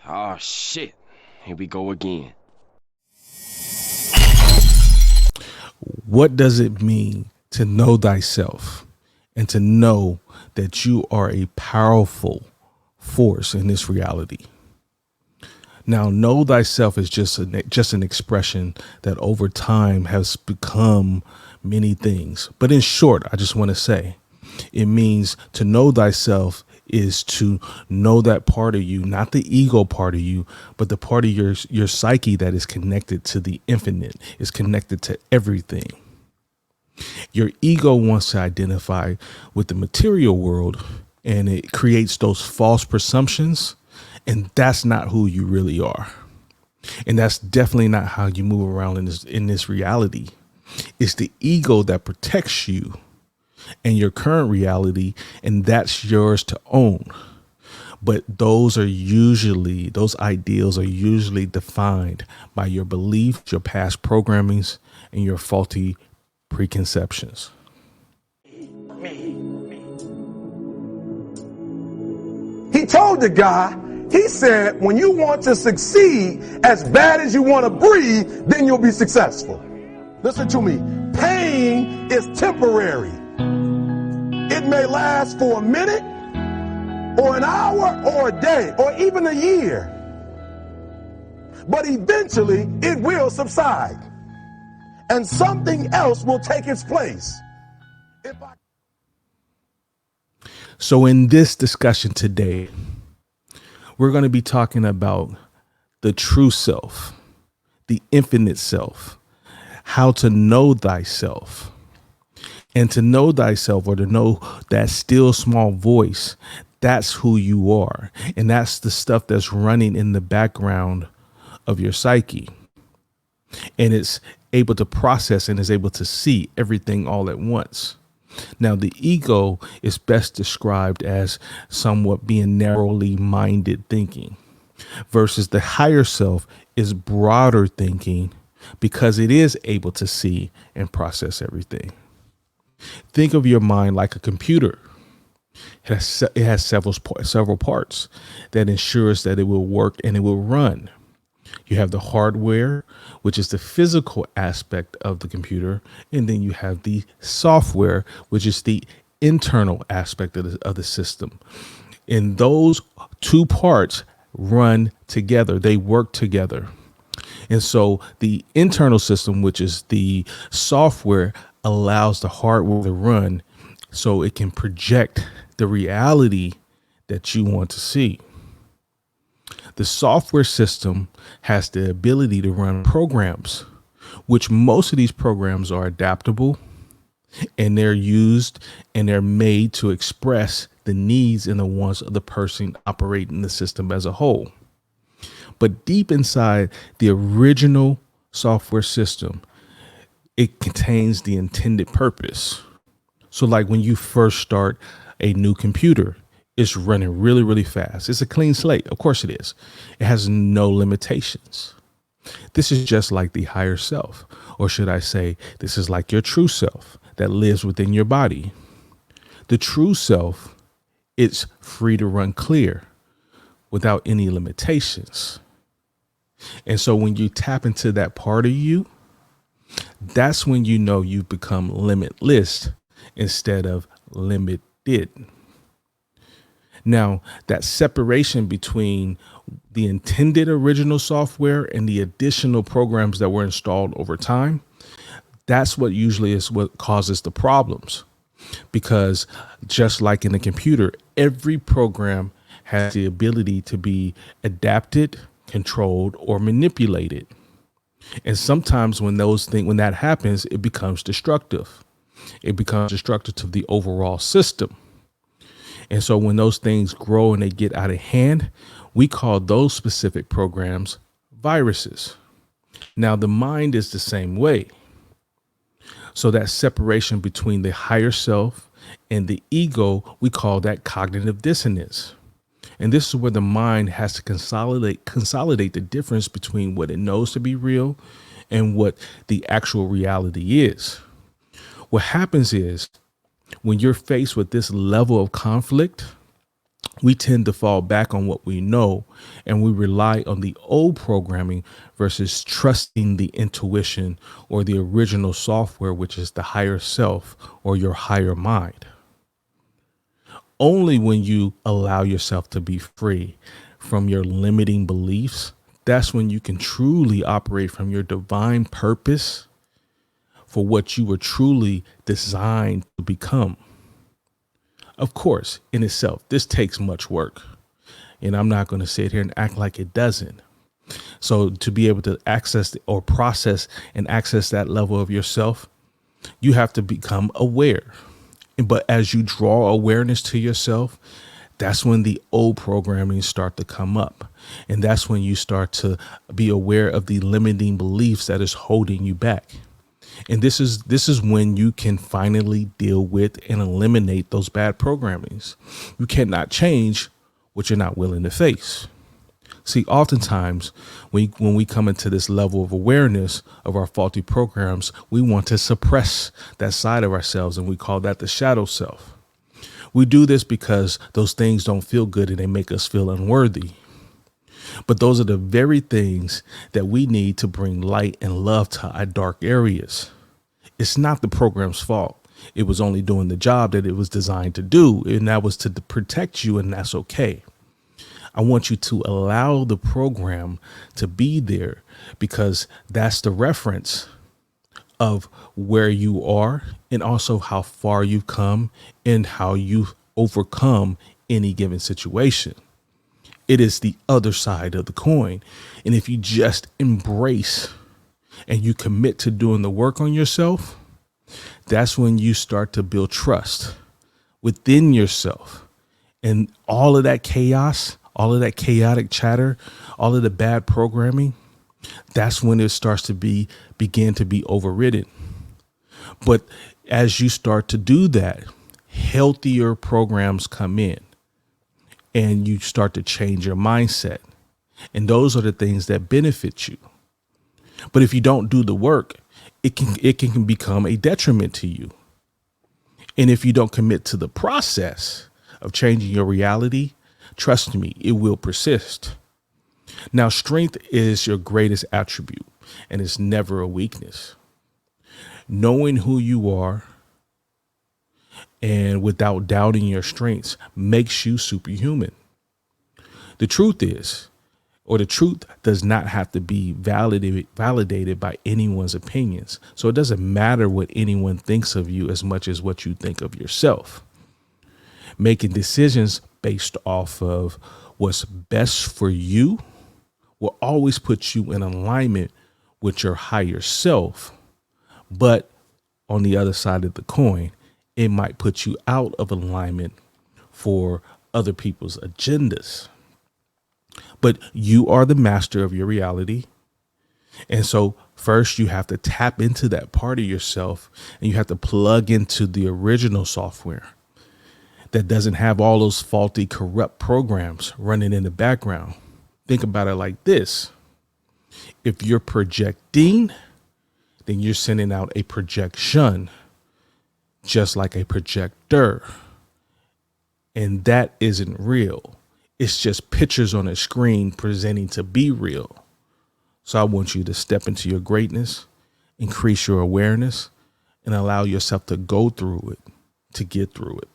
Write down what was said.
Oh shit. Here we go again. What does it mean to know thyself and to know that you are a powerful force in this reality? Now, know thyself is just an expression that over time has become many things. But in short, I just want to say it means to know thyself is to know that part of you, not the ego part of you, but the part of your psyche that is connected to the infinite, is connected to everything. Your ego wants to identify with the material world, and it creates those false presumptions. And that's not who you really are. And that's definitely not how you move around in this reality. It's the ego that protects you and your current reality, and that's yours to own. But those ideals are usually defined by your beliefs, your past programmings, and your faulty preconceptions. He told the guy, he said, when you want to succeed as bad as you want to breathe, then you'll be successful. Listen to me. Pain is temporary. It may last for a minute or an hour or a day or even a year. But eventually it will subside and something else will take its place. So in this discussion today, we're going to be talking about the true self, the infinite self, how to know thyself. And to know thyself, or to know that still small voice, that's who you are. And that's the stuff that's running in the background of your psyche. And it's able to process and is able to see everything all at once. Now, the ego is best described as somewhat being narrowly minded thinking, versus the higher self is broader thinking because it is able to see and process everything. Think of your mind like a computer. It has several parts that ensures that it will work and it will run. You have the hardware, which is the physical aspect of the computer. And then you have the software, which is the internal aspect of the system. And those two parts run together. They work together. And so the internal system, which is the software, allows the hardware to run so it can project the reality that you want to see. The software system has the ability to run programs, which most of these programs are adaptable, and they're used and they're made to express the needs and the wants of the person operating the system as a whole. But deep inside the original software system, it contains the intended purpose. So like when you first start a new computer, it's running really, really fast. It's a clean slate. Of course it is. It has no limitations. This is just like the higher self, or should I say, this is like your true self that lives within your body. The true self, it's free to run clear without any limitations. And so when you tap into that part of you, that's when you know you've become limitless instead of limited. Now, that separation between the intended original software and the additional programs that were installed over time, that's what usually is what causes the problems. Because just like in a computer, every program has the ability to be adapted, controlled, or manipulated. And sometimes when that happens, it becomes destructive. It becomes destructive to the overall system. And so when those things grow and they get out of hand, we call those specific programs viruses. Now, the mind is the same way. So that separation between the higher self and the ego, we call that cognitive dissonance. And this is where the mind has to consolidate the difference between what it knows to be real and what the actual reality is. What happens is when you're faced with this level of conflict, We tend to fall back on what we know, and we rely on the old programming versus trusting the intuition or the original software, which is the higher self or your higher mind. Only when you allow yourself to be free from your limiting beliefs, that's when you can truly operate from your divine purpose for what you were truly designed to become. Of course, in itself, this takes much work, and I'm not going to sit here and act like it doesn't. So to be able to access or process and access that level of yourself, you have to become aware. But as you draw awareness to yourself, that's when the old programming start to come up. And that's when you start to be aware of the limiting beliefs that is holding you back. And this is when you can finally deal with and eliminate those bad programmings. You cannot change what you're not willing to face. See, oftentimes when we come into this level of awareness of our faulty programs, we want to suppress that side of ourselves, and we call that the shadow self. We do this because those things don't feel good and they make us feel unworthy. But those are the very things that we need to bring light and love to our dark areas. It's not the program's fault. It was only doing the job that it was designed to do, and that was to protect you, and that's okay. I want you to allow the program to be there, because that's the reference of where you are and also how far you've come and how you've overcome any given situation. It is the other side of the coin. And if you just embrace and you commit to doing the work on yourself, that's when you start to build trust within yourself. And all of that chaos, all of that chaotic chatter, all of the bad programming, that's when it starts to begin to be overridden. But as you start to do that, healthier programs come in and you start to change your mindset. And those are the things that benefit you. But if you don't do the work, it can become a detriment to you. And if you don't commit to the process of changing your reality, trust me, it will persist. Now, strength is your greatest attribute, and it's never a weakness. Knowing who you are and without doubting your strengths makes you superhuman. The truth is, or the truth does not have to be validated by anyone's opinions. So it doesn't matter what anyone thinks of you as much as what you think of yourself. Making decisions based off of what's best for you will always put you in alignment with your higher self. But on the other side of the coin, it might put you out of alignment for other people's agendas. But you are the master of your reality. And so first you have to tap into that part of yourself, and you have to plug into the original software that doesn't have all those faulty, corrupt programs running in the background. Think about it like this. If you're projecting, then you're sending out a projection, just like a projector. And that isn't real. It's just pictures on a screen presenting to be real. So I want you to step into your greatness, increase your awareness, and allow yourself to go through it, to get through it.